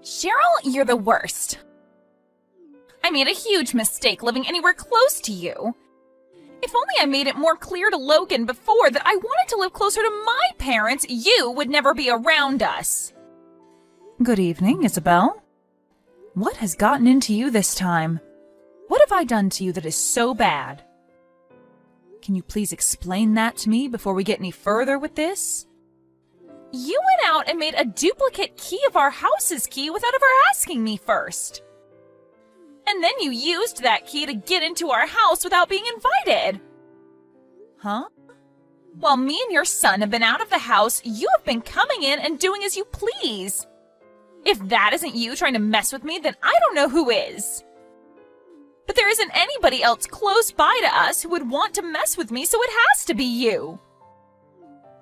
Cheryl, you're the worst. I made a huge mistake living anywhere close to you. If only I made it more clear to Logan before that I wanted to live closer to my parents, you would never be around us. Good evening, Isabel. What has gotten into you this time? What have I done to you that is so bad? Can you please explain that to me before we get any further with this? You went out and made a duplicate key of our house's key without ever asking me first. And then you used that key to get into our house without being invited. Huh? While me and your son have been out of the house, you have been coming in and doing as you please. If that isn't you trying to mess with me, then I don't know who is. But there isn't anybody else close by to us who would want to mess with me, so it has to be you.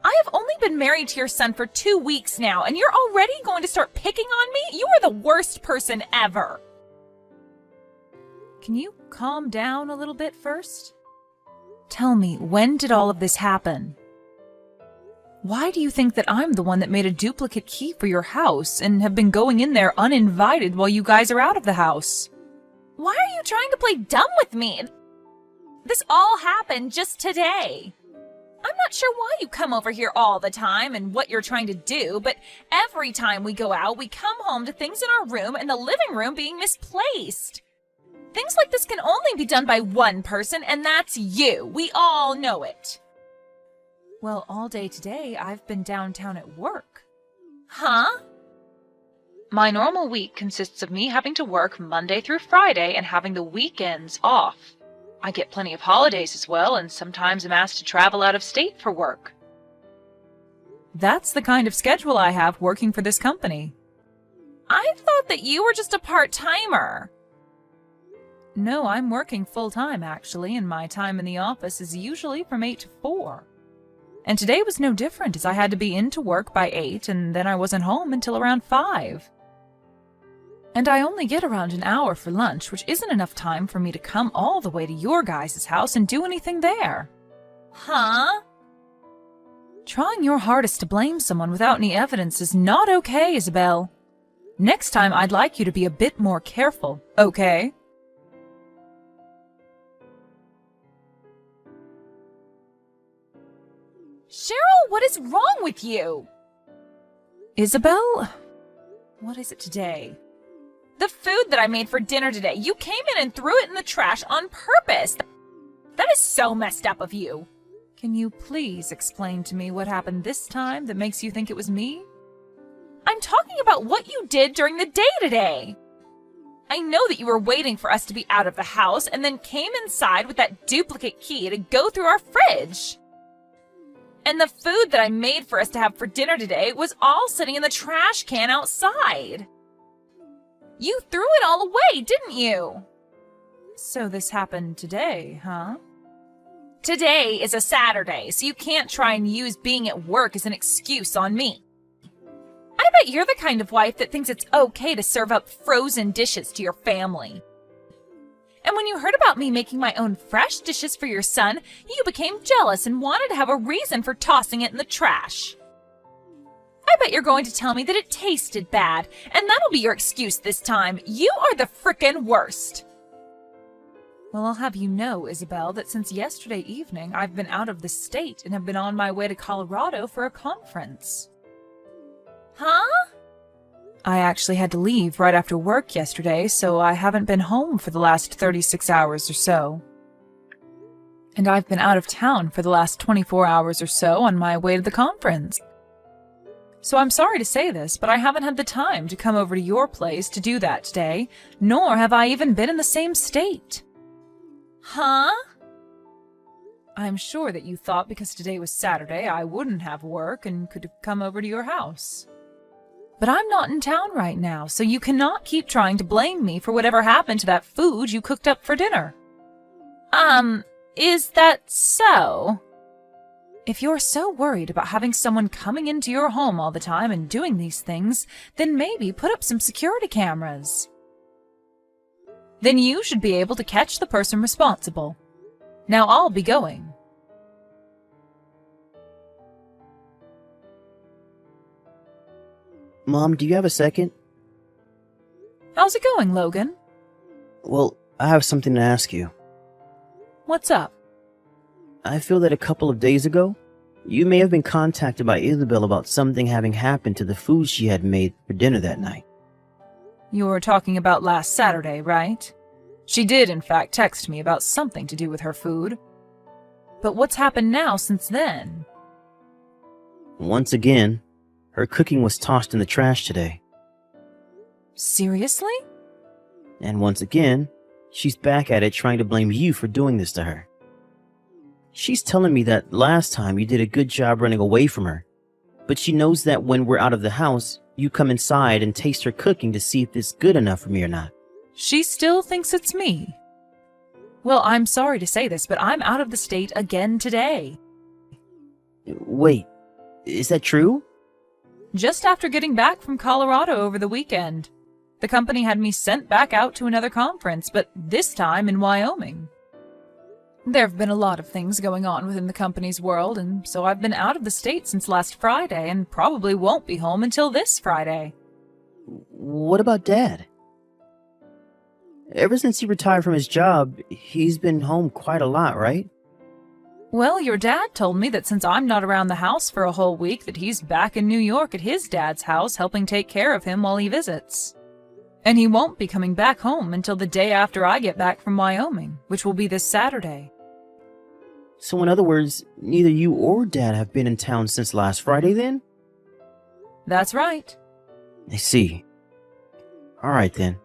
I have only been married to your son for 2 weeks now, and you're already going to start picking on me? You are the worst person ever. Can you calm down a little bit first? Tell me, when did all of this happen? Why do you think that I'm the one that made a duplicate key for your house and have been going in there uninvited while you guys are out of the house? Why are you trying to play dumb with me? This all happened just today. I'm not sure why you come over here all the time and what you're trying to do, but every time we go out, we come home to things in our room and the living room being misplaced. Things like this can only be done by one person, and that's you. We all know it. Well, all day today, I've been downtown at work. Huh? My normal week consists of me having to work Monday through Friday and having the weekends off. I get plenty of holidays as well, and sometimes I'm asked to travel out of state for work. That's the kind of schedule I have working for this company. I thought that you were just a part-timer. No, I'm working full-time, actually, and my time in the office is usually from 8 to 4. And today was no different, as I had to be into work by 8, and then I wasn't home until around 5. And I only get around an hour for lunch, which isn't enough time for me to come all the way to your guys' house and do anything there. Huh? Trying your hardest to blame someone without any evidence is not okay, Isabel. Next time, I'd like you to be a bit more careful, okay? Cheryl, what is wrong with you? Isabel? What is it today? The food that I made for dinner today. You came in and threw it in the trash on purpose. That is so messed up of you. Can you please explain to me what happened this time that makes you think it was me? I'm talking about what you did during the day today. I know that you were waiting for us to be out of the house and then came inside with that duplicate key to go through our fridge. And the food that I made for us to have for dinner today was all sitting in the trash can outside. You threw it all away, didn't you? So this happened today, huh? Today is a Saturday, so you can't try and use being at work as an excuse on me. I bet you're the kind of wife that thinks it's okay to serve up frozen dishes to your family. And when you heard about me making my own fresh dishes for your son, you became jealous and wanted to have a reason for tossing it in the trash. I bet you're going to tell me that it tasted bad, and that'll be your excuse this time. You are the frickin' worst. Well, I'll have you know, Isabel, that since yesterday evening, I've been out of the state and have been on my way to Colorado for a conference. Huh? I actually had to leave right after work yesterday, so I haven't been home for the last 36 hours or so. And I've been out of town for the last 24 hours or so on my way to the conference. So I'm sorry to say this, but I haven't had the time to come over to your place to do that today, nor have I even been in the same state. Huh? I'm sure that you thought because today was Saturday I wouldn't have work and could have come over to your house. But I'm not in town right now, so you cannot keep trying to blame me for whatever happened to that food you cooked up for dinner. Is that so? If you're so worried about having someone coming into your home all the time and doing these things, then maybe put up some security cameras. Then you should be able to catch the person responsible. Now I'll be going. Mom, do you have a second? How's it going, Logan? Well, I have something to ask you. What's up? I feel that a couple of days ago, you may have been contacted by Isabel about something having happened to the food she had made for dinner that night. You were talking about last Saturday, right? She did, in fact, text me about something to do with her food. But what's happened now since then? Once again, her cooking was tossed in the trash today. Seriously? And once again, she's back at it trying to blame you for doing this to her. She's telling me that last time you did a good job running away from her, but she knows that when we're out of the house, you come inside and taste her cooking to see if it's good enough for me or not. She still thinks it's me. Well, I'm sorry to say this, but I'm out of the state again today. Wait, is that true? Just after getting back from Colorado over the weekend. The company had me sent back out to another conference, but this time in Wyoming. There have been a lot of things going on within the company's world, and so I've been out of the state since last Friday and probably won't be home until this Friday. What about Dad? Ever since he retired from his job, he's been home quite a lot, right? Well, your dad told me that since I'm not around the house for a whole week, that he's back in New York at his dad's house helping take care of him while he visits. And he won't be coming back home until the day after I get back from Wyoming, which will be this Saturday. So in other words, neither you or Dad have been in town since last Friday then? That's right. I see. Alright then.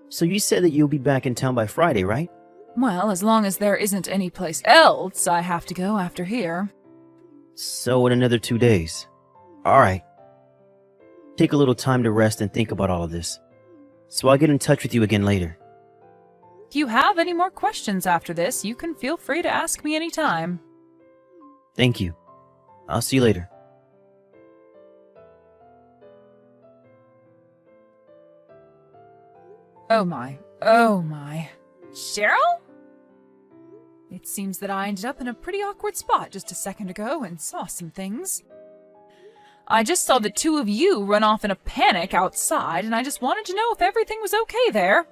So you said that you'll be back in town by Friday, right? Well, as long as there isn't any place else I have to go after here. So in another 2 days. Alright. Take a little time to rest and think about all of this. So I'll get in touch with you again later. If you have any more questions after this, you can feel free to ask me anytime. Thank you. I'll see you later. Oh my, oh my. Cheryl? It seems that I ended up in a pretty awkward spot just a second ago and saw some things. I just saw the two of you run off in a panic outside, and I just wanted to know if everything was okay there.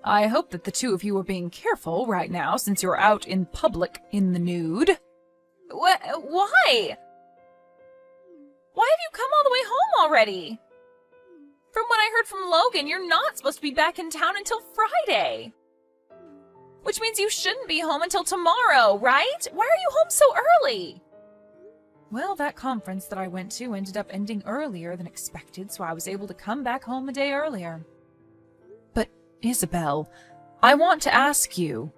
I hope that the two of you are being careful right now since you're out in public in the nude. Why? Why have you come all the way home already? From what I heard from Logan, you're not supposed to be back in town until Friday. Which means you shouldn't be home until tomorrow, right? Why are you home so early? Well, that conference that I went to ended up ending earlier than expected, so I was able to come back home a day earlier. But, Isabel, I want to ask you,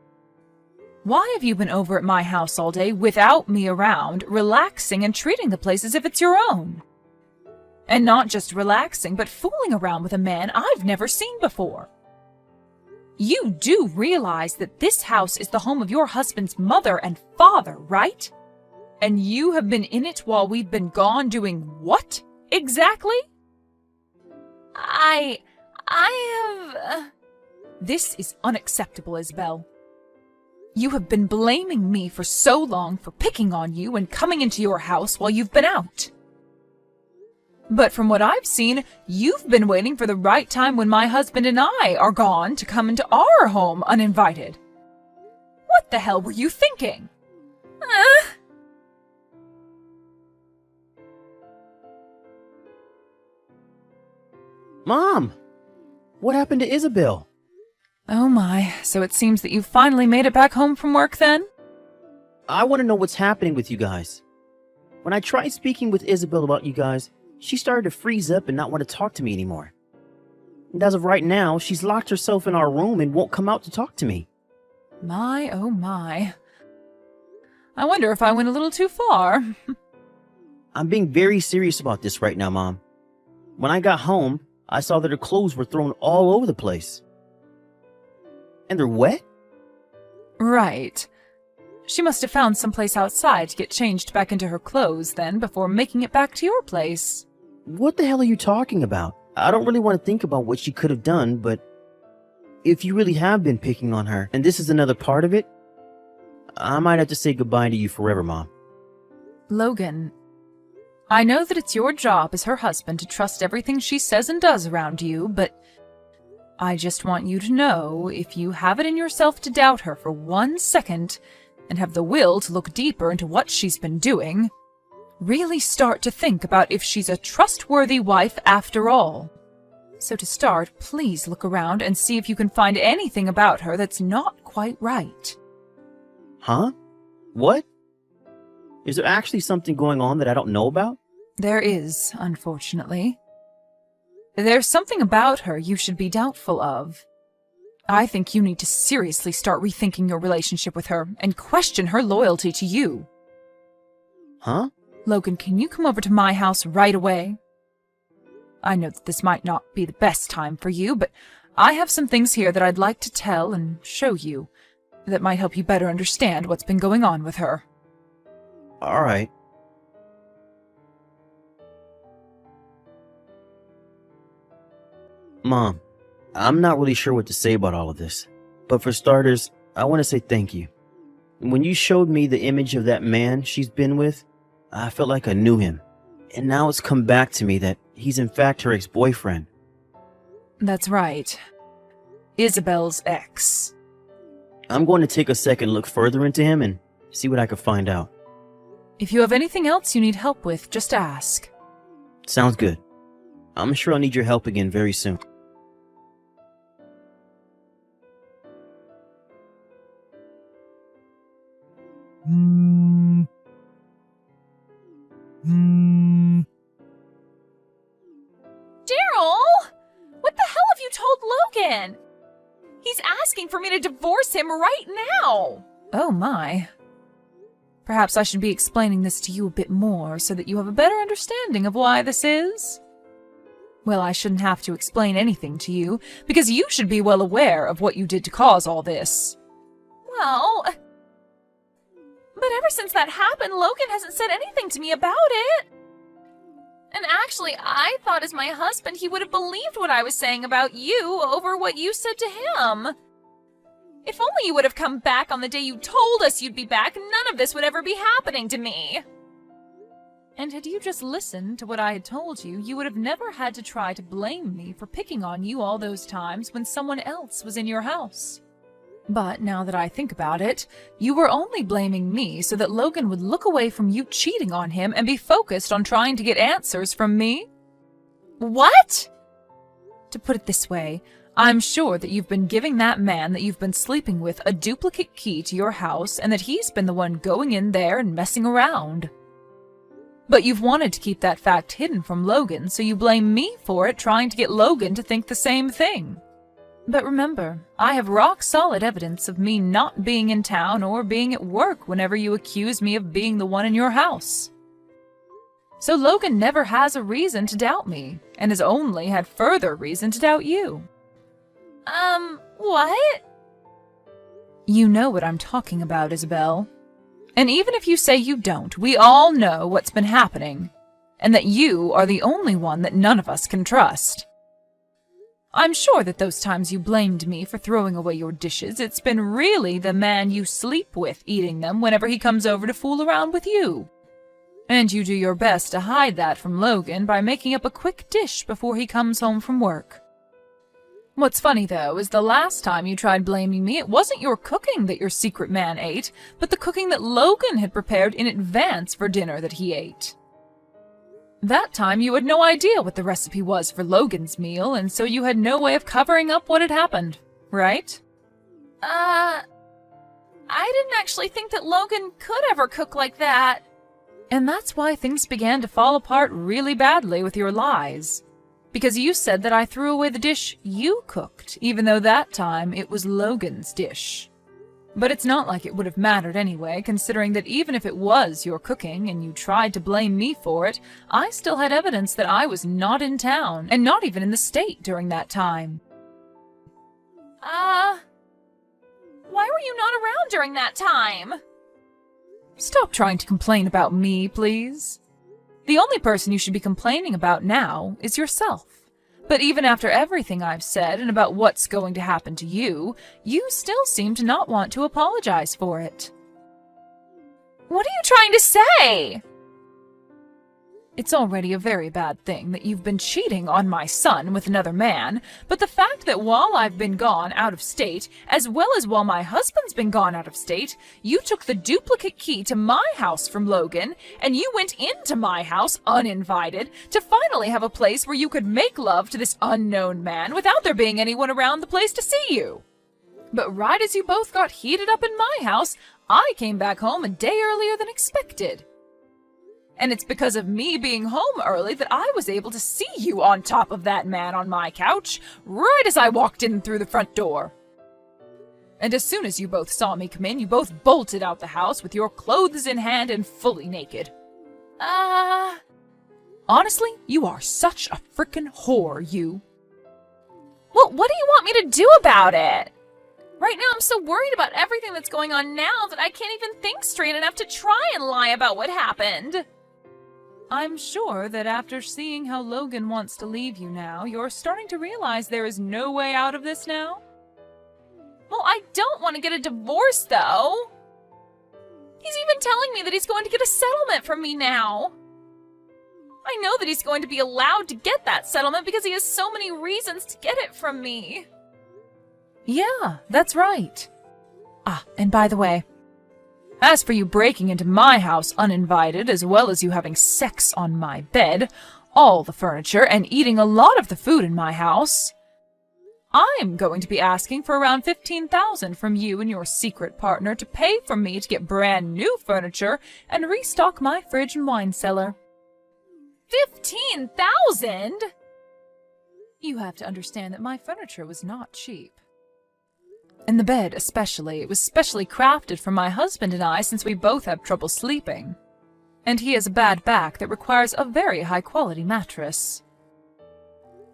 why have you been over at my house all day without me around, relaxing and treating the place as if it's your own? And not just relaxing, but fooling around with a man I've never seen before. You do realize that this house is the home of your husband's mother and father, right? And you have been in it while we've been gone doing what, exactly? I have... This is unacceptable, Isabel. You have been blaming me for so long for picking on you and coming into your house while you've been out. But from what I've seen, you've been waiting for the right time when my husband and I are gone to come into our home uninvited. What the hell were you thinking? Mom! What happened to Isabel? Oh my, so it seems that you finally made it back home from work then? I want to know what's happening with you guys. When I tried speaking with Isabel about you guys, she started to freeze up and not want to talk to me anymore. And as of right now, she's locked herself in our room and won't come out to talk to me. My, oh my. I wonder if I went a little too far. I'm being very serious about this right now, Mom. When I got home, I saw that her clothes were thrown all over the place. And they're wet? Right. She must have found someplace outside to get changed back into her clothes then before making it back to your place. What the hell are you talking about? I don't really want to think about what she could have done, but if you really have been picking on her, and this is another part of it, I might have to say goodbye to you forever, Mom. Logan, I know that it's your job as her husband to trust everything she says and does around you, but I just want you to know, if you have it in yourself to doubt her for 1 second, and have the will to look deeper into what she's been doing, really start to think about if she's a trustworthy wife after all. So to start, please look around and see if you can find anything about her that's not quite right. Huh? What? Is there actually something going on that I don't know about? There is, unfortunately. There's something about her you should be doubtful of. I think you need to seriously start rethinking your relationship with her and question her loyalty to you. Huh? Logan, can you come over to my house right away? I know that this might not be the best time for you, but I have some things here that I'd like to tell and show you that might help you better understand what's been going on with her. All right. Mom, I'm not really sure what to say about all of this, but for starters, I want to say thank you. When you showed me the image of that man she's been with, I felt like I knew him, and now it's come back to me that he's in fact her ex-boyfriend. That's right. Isabel's ex. I'm going to take a second look further into him and see what I can find out. If you have anything else you need help with, just ask. Sounds good. I'm sure I'll need your help again very soon. Daryl! What the hell have you told Logan? He's asking for me to divorce him right now. Oh my. Perhaps I should be explaining this to you a bit more so that you have a better understanding of why this is. Well, I shouldn't have to explain anything to you, because you should be well aware of what you did to cause all this. Well, but ever since that happened, Logan hasn't said anything to me about it. And actually, I thought as my husband he would have believed what I was saying about you over what you said to him. If only you would have come back on the day you told us you'd be back, none of this would ever be happening to me. And had you just listened to what I had told you, you would have never had to try to blame me for picking on you all those times when someone else was in your house. But now that I think about it, you were only blaming me so that Logan would look away from you cheating on him and be focused on trying to get answers from me. What? To put it this way, I'm sure that you've been giving that man that you've been sleeping with a duplicate key to your house and that he's been the one going in there and messing around. But you've wanted to keep that fact hidden from Logan, so you blame me for it, trying to get Logan to think the same thing. But remember, I have rock-solid evidence of me not being in town or being at work whenever you accuse me of being the one in your house. So Logan never has a reason to doubt me, and has only had further reason to doubt you. What? You know what I'm talking about, Isabel. And even if you say you don't, we all know what's been happening, and that you are the only one that none of us can trust. I'm sure that those times you blamed me for throwing away your dishes, it's been really the man you sleep with eating them whenever he comes over to fool around with you. And you do your best to hide that from Logan by making up a quick dish before he comes home from work. What's funny, though, is the last time you tried blaming me, it wasn't your cooking that your secret man ate, but the cooking that Logan had prepared in advance for dinner that he ate. That time you had no idea what the recipe was for Logan's meal, and so you had no way of covering up what had happened, right? I didn't actually think that Logan could ever cook like that. And that's why things began to fall apart really badly with your lies. Because you said that I threw away the dish you cooked, even though that time it was Logan's dish. But it's not like it would have mattered anyway, considering that even if it was your cooking and you tried to blame me for it, I still had evidence that I was not in town, and not even in the state during that time. Why were you not around during that time? Stop trying to complain about me, please. The only person you should be complaining about now is yourself. But even after everything I've said and about what's going to happen to you, you still seem to not want to apologize for it. What are you trying to say? It's already a very bad thing that you've been cheating on my son with another man, but the fact that while I've been gone out of state, as well as while my husband's been gone out of state, you took the duplicate key to my house from Logan, and you went into my house uninvited to finally have a place where you could make love to this unknown man without there being anyone around the place to see you. But right as you both got heated up in my house, I came back home a day earlier than expected. And it's because of me being home early that I was able to see you on top of that man on my couch, right as I walked in through the front door. And as soon as you both saw me come in, you both bolted out the house with your clothes in hand and fully naked. Honestly, you are such a frickin' whore, you. Well, what do you want me to do about it? Right now, I'm so worried about everything that's going on now that I can't even think straight enough to try and lie about what happened. I'm sure that after seeing how Logan wants to leave you now, you're starting to realize there is no way out of this now? Well, I don't want to get a divorce, though. He's even telling me that he's going to get a settlement from me now. I know that he's going to be allowed to get that settlement because he has so many reasons to get it from me. Yeah, that's right. And by the way, as for you breaking into my house uninvited, as well as you having sex on my bed, all the furniture, and eating a lot of the food in my house, I'm going to be asking for around $15,000 from you and your secret partner to pay for me to get brand new furniture and restock my fridge and wine cellar. $15,000? You have to understand that my furniture was not cheap. And the bed especially, it was specially crafted for my husband and I since we both have trouble sleeping. And he has a bad back that requires a very high-quality mattress.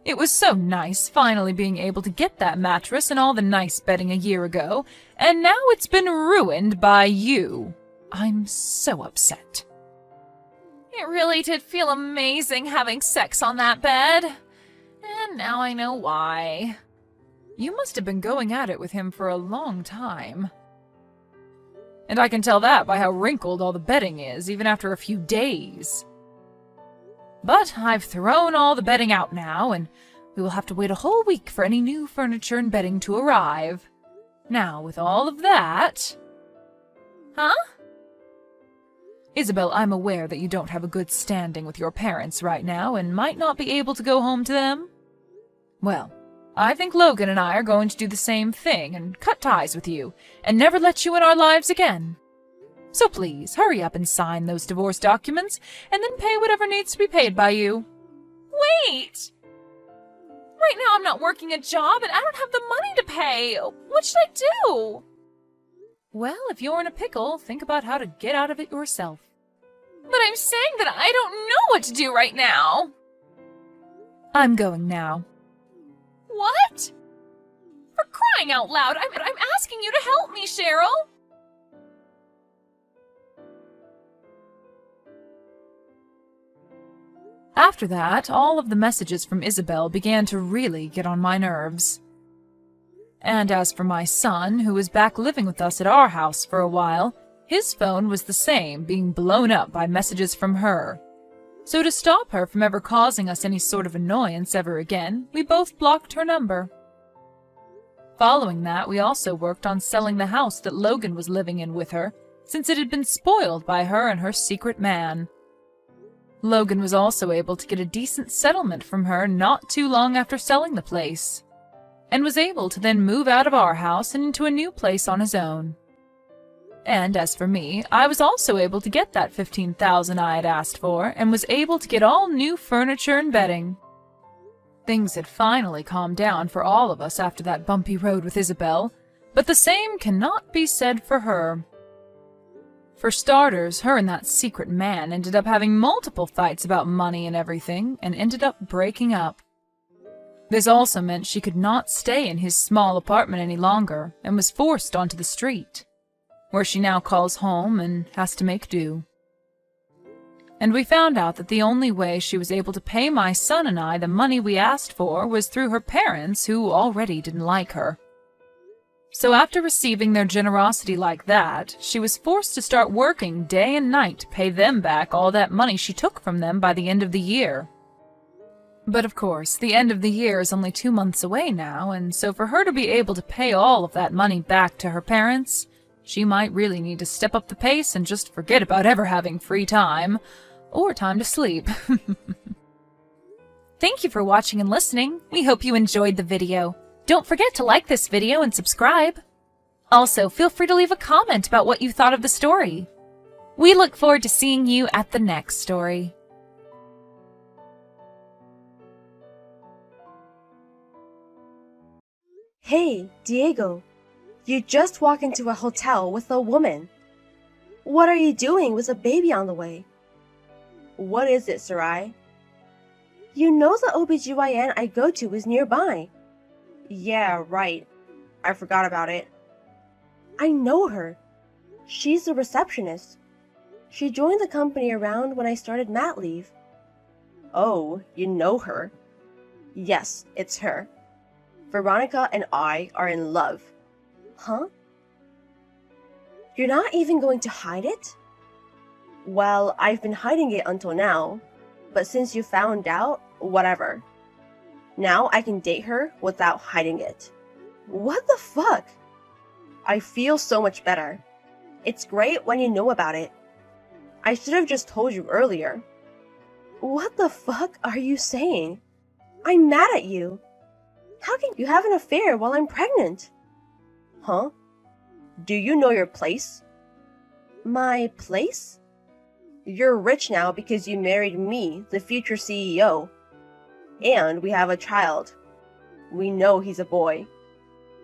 It was so nice finally being able to get that mattress and all the nice bedding a year ago, and now it's been ruined by you. I'm so upset. It really did feel amazing having sex on that bed. And now I know why. You must have been going at it with him for a long time. And I can tell that by how wrinkled all the bedding is, even after a few days. But I've thrown all the bedding out now, and we will have to wait a whole week for any new furniture and bedding to arrive. Now, with all of that... Huh? Isabel, I'm aware that you don't have a good standing with your parents right now and might not be able to go home to them. Well, I think Logan and I are going to do the same thing and cut ties with you and never let you in our lives again. So please, hurry up and sign those divorce documents and then pay whatever needs to be paid by you. Wait! Right now I'm not working a job and I don't have the money to pay. What should I do? Well, if you're in a pickle, think about how to get out of it yourself. But I'm saying that I don't know what to do right now. I'm going now. What? For crying out loud, I'm asking you to help me, Cheryl. After that, all of the messages from Isabel began to really get on my nerves. And as for my son, who was back living with us at our house for a while, his phone was the same, being blown up by messages from her. So to stop her from ever causing us any sort of annoyance ever again, we both blocked her number. Following that, we also worked on selling the house that Logan was living in with her, since it had been spoiled by her and her secret man. Logan was also able to get a decent settlement from her not too long after selling the place, and was able to then move out of our house and into a new place on his own. And as for me, I was also able to get that $15,000 I had asked for, and was able to get all new furniture and bedding. Things had finally calmed down for all of us after that bumpy road with Isabel, but the same cannot be said for her. For starters, her and that secret man ended up having multiple fights about money and everything, and ended up breaking up. This also meant she could not stay in his small apartment any longer, and was forced onto the street, where she now calls home and has to make do. And we found out that the only way she was able to pay my son and I the money we asked for was through her parents, who already didn't like her. So after receiving their generosity like that, she was forced to start working day and night to pay them back all that money she took from them by the end of the year. But of course, the end of the year is only 2 months away now, and so for her to be able to pay all of that money back to her parents, she might really need to step up the pace and just forget about ever having free time, or time to sleep. Thank you for watching and listening. We hope you enjoyed the video. Don't forget to like this video and subscribe. Also, feel free to leave a comment about what you thought of the story. We look forward to seeing you at the next story. Hey, Diego. You just walked into a hotel with a woman. What are you doing with a baby on the way? What is it, Sarai? You know the OBGYN I go to is nearby. Yeah, right. I forgot about it. I know her. She's the receptionist. She joined the company around when I started mat leave. Oh, you know her? Yes, it's her. Veronica and I are in love. Huh? You're not even going to hide it? Well, I've been hiding it until now, but since you found out, whatever. Now I can date her without hiding it. What the fuck? I feel so much better. It's great when you know about it. I should have just told you earlier. What the fuck are you saying? I'm mad at you. How can you have an affair while I'm pregnant? Huh? Do you know your place? My place? You're rich now because you married me, the future CEO. And we have a child. We know he's a boy.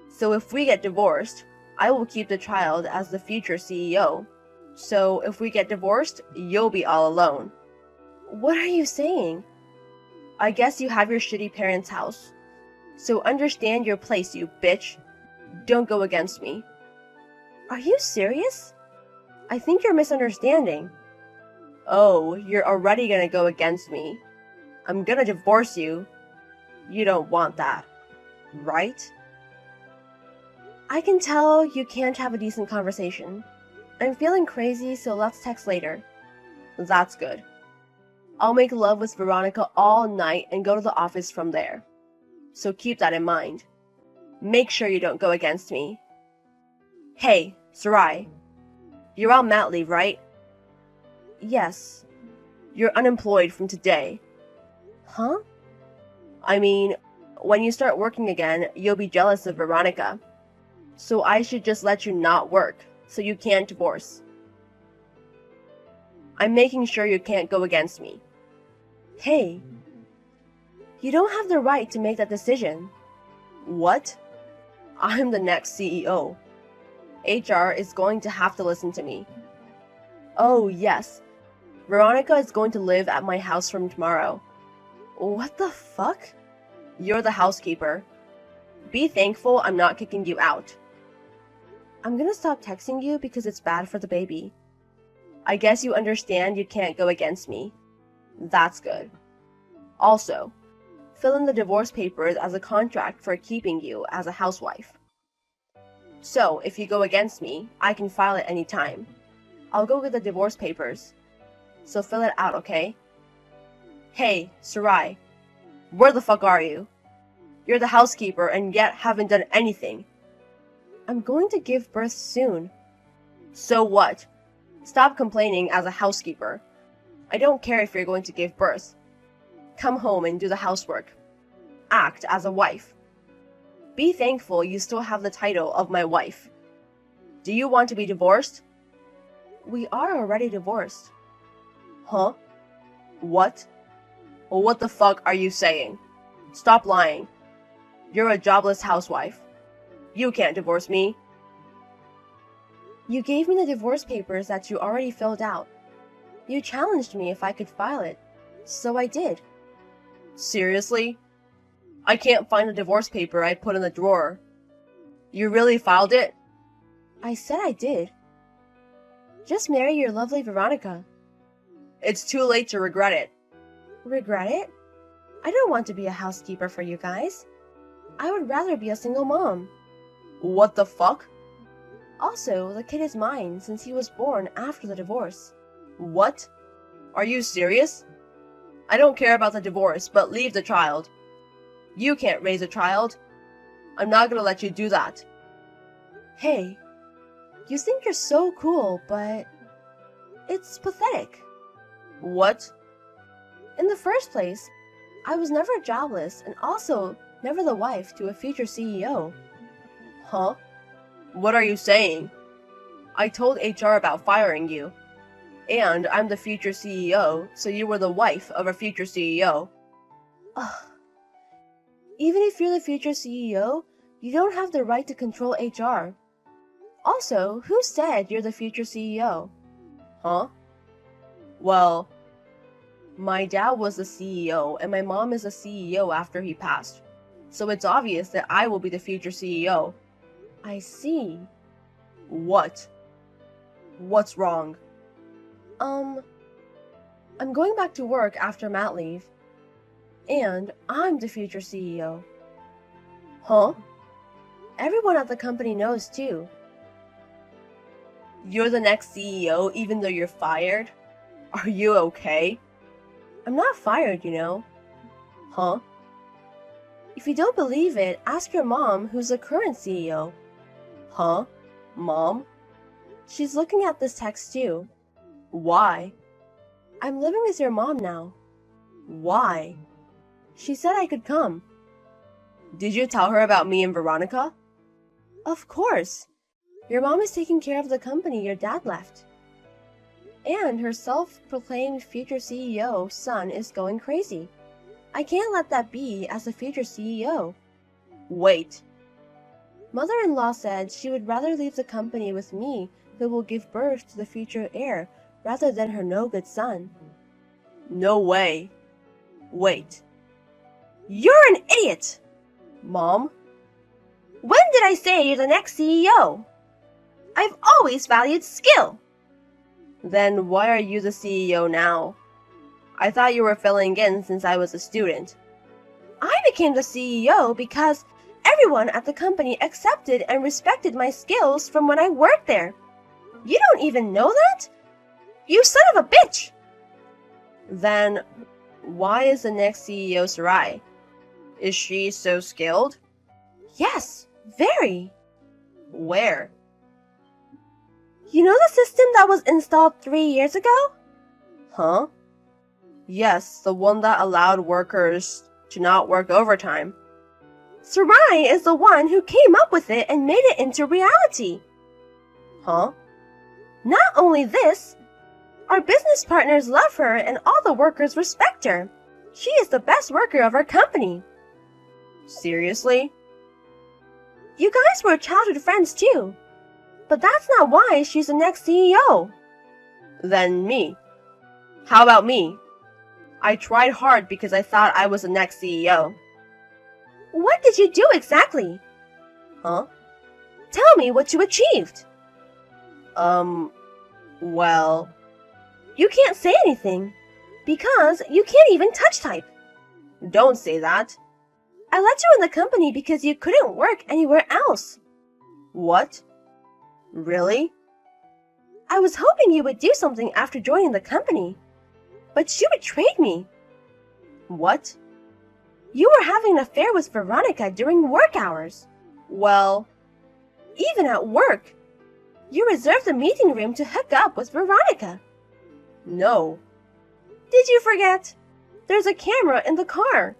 So if we get divorced, I will keep the child as the future CEO. So if we get divorced, you'll be all alone. What are you saying? I guess you have your shitty parents' house. So understand your place, you bitch. Don't go against me. Are you serious? I think you're misunderstanding. Oh, you're already gonna go against me. I'm gonna divorce you. You don't want that, right? I can tell you can't have a decent conversation. I'm feeling crazy, so let's text later. That's good. I'll make love with Veronica all night and go to the office from there. So keep that in mind. Make sure you don't go against me. Hey, Sarai. You're on mat leave, right? Yes. You're unemployed from today. Huh? I mean, when you start working again, you'll be jealous of Veronica. So I should just let you not work, so you can't divorce. I'm making sure you can't go against me. Hey. You don't have the right to make that decision. What? I'm the next CEO. HR is going to have to listen to me. Oh, yes. Veronica is going to live at my house from tomorrow. What the fuck? You're the housekeeper. Be thankful I'm not kicking you out. I'm gonna stop texting you because it's bad for the baby. I guess you understand you can't go against me. That's good. Also, fill in the divorce papers as a contract for keeping you as a housewife. So, if you go against me, I can file it anytime. I'll go get the divorce papers. So fill it out, okay? Hey, Sarai. Where the fuck are you? You're the housekeeper and yet haven't done anything. I'm going to give birth soon. So what? Stop complaining as a housekeeper. I don't care if you're going to give birth. Come home and do the housework. Act as a wife. Be thankful you still have the title of my wife. Do you want to be divorced? We are already divorced. Huh? What? Well, what the fuck are you saying? Stop lying. You're a jobless housewife. You can't divorce me. You gave me the divorce papers that you already filled out. You challenged me if I could file it, so I did. Seriously? I can't find the divorce paper I put in the drawer. You really filed it? I said I did. Just marry your lovely Veronica. It's too late to regret it. Regret it? I don't want to be a housekeeper for you guys. I would rather be a single mom. What the fuck? Also, the kid is mine since he was born after the divorce. What? Are you serious? I don't care about the divorce, but leave the child. You can't raise a child. I'm not gonna let you do that. Hey, you think you're so cool, but it's pathetic. What? In the first place, I was never jobless and also never the wife to a future CEO. Huh? What are you saying? I told HR about firing you. And I'm the future CEO, so you were the wife of a future CEO. Ugh. Even if you're the future CEO, you don't have the right to control HR. Also, who said you're the future CEO? Huh? Well, my dad was the CEO and my mom is the CEO after he passed. So it's obvious that I will be the future CEO. I see. What? What's wrong? I'm going back to work after mat leave. And I'm the future CEO. Huh? Everyone at the company knows too. You're the next CEO even though you're fired? Are you okay? I'm not fired, you know. Huh? If you don't believe it, ask your mom who's the current CEO. Huh? Mom? She's looking at this text too. Why? I'm living with your mom now. Why? She said I could come. Did you tell her about me and Veronica? Of course. Your mom is taking care of the company your dad left. And her self-proclaimed future CEO son is going crazy. I can't let that be as a future CEO. Wait. Mother-in-law said she would rather leave the company with me who will give birth to the future heir rather than her no-good son. No way. Wait. You're an idiot! Mom? When did I say you're the next CEO? I've always valued skill. Then why are you the CEO now? I thought you were filling in since I was a student. I became the CEO because everyone at the company accepted and respected my skills from when I worked there. You don't even know that? You son of a bitch! Then, why is the next CEO Sarai? Is she so skilled? Yes, very. Where? You know the system that was installed 3 years ago? Huh? Yes, the one that allowed workers to not work overtime. Sarai is the one who came up with it and made it into reality. Huh? Not only this, our business partners love her and all the workers respect her. She is the best worker of our company. Seriously? You guys were childhood friends too. But that's not why she's the next CEO. Then me. How about me? I tried hard because I thought I was the next CEO. What did you do exactly? Huh? Tell me what you achieved. Well... You can't say anything, because you can't even touch type. Don't say that. I let you in the company because you couldn't work anywhere else. What? Really? I was hoping you would do something after joining the company, but you betrayed me. What? You were having an affair with Veronica during work hours. Well, even at work, you reserved the meeting room to hook up with Veronica. No. Did you forget? There's a camera in the car,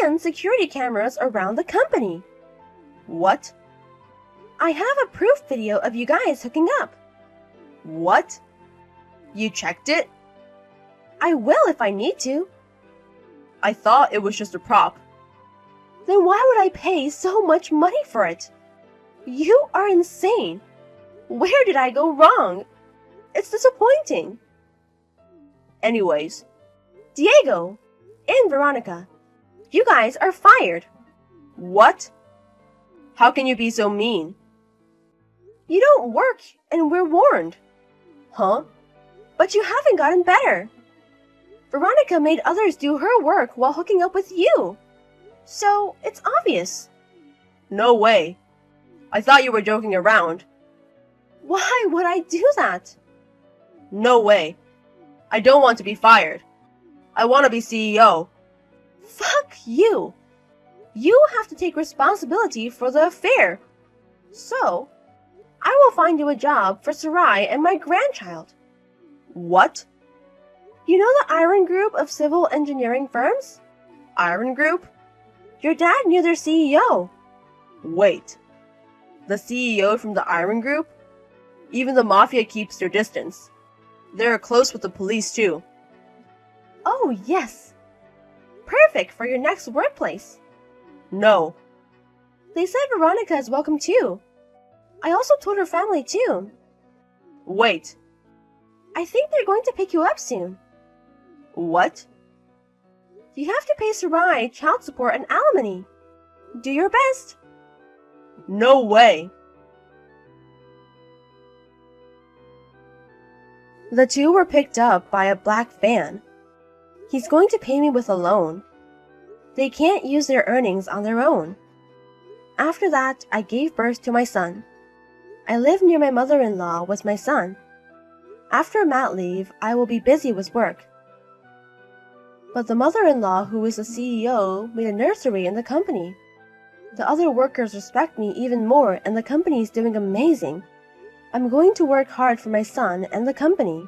and security cameras around the company. What? I have a proof video of you guys hooking up. What? You checked it? I will if I need to. I thought it was just a prop. Then why would I pay so much money for it? You are insane. Where did I go wrong? It's disappointing. Anyways, Diego and Veronica, you guys are fired. What? How can you be so mean? You don't work and we're warned. Huh? But you haven't gotten better. Veronica made others do her work while hooking up with you. So, it's obvious. No way. I thought you were joking around. Why would I do that? No way. I don't want to be fired. I want to be CEO. Fuck you. You have to take responsibility for the affair. So, I will find you a job for Sarai and my grandchild. What? You know the Iron Group of civil engineering firms? Iron Group? Your dad knew their CEO. Wait. The CEO from the Iron Group? Even the Mafia keeps their distance. They're close with the police too. Oh, yes. Perfect for your next workplace. No. They said Veronica is welcome too. I also told her family too. Wait. I think they're going to pick you up soon. What? You have to pay Sarai child support and alimony. Do your best. No way. The two were picked up by a black van. He's going to pay me with a loan. They can't use their earnings on their own. After that, I gave birth to my son. I live near my mother-in-law with my son. After mat leave, I will be busy with work. But the mother-in-law, who is the CEO, made a nursery in the company. The other workers respect me even more, and the company is doing amazing. I'm going to work hard for my son and the company.